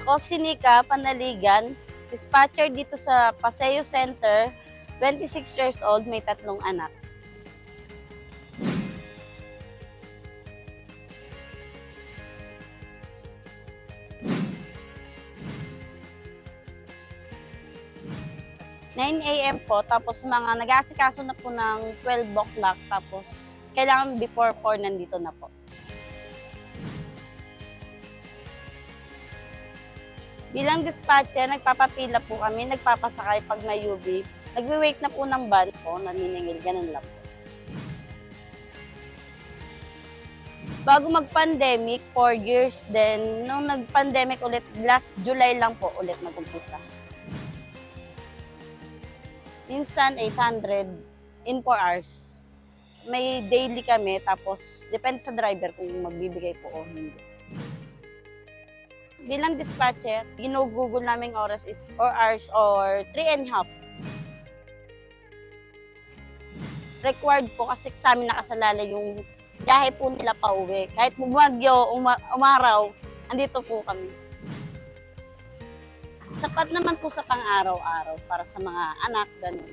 Ako si Nika Panaligan, dispatcher dito sa Paseo Center, 26 years old, may 3 anak. Nine AM po, tapos mga nag-aasikaso na po ng 12 o'clock, tapos kailangan before 4 nandito na po. Bilang dispatcher, nagpapapila po kami, nagpapasakay pag may UV. Nagwi-wait na po ng van po, naniningil, ganun lang po. Bago mag-pandemic, 4 years, then nung nag-pandemic ulit, last July lang po ulit nag-umpisa. Minsan 800 in 4 hours. May daily kami, tapos depende sa driver kung magbibigay po o hindi. Bilang dispatcher, ginugugol naming oras is 4 hours or 3.5. Required po kasi sa amin nakasalalay yung biyahe po nila pa uwi. Kahit bumagyo, umaraw, andito po kami. Sapat naman po sa pang-araw-araw para sa mga anak, ganun.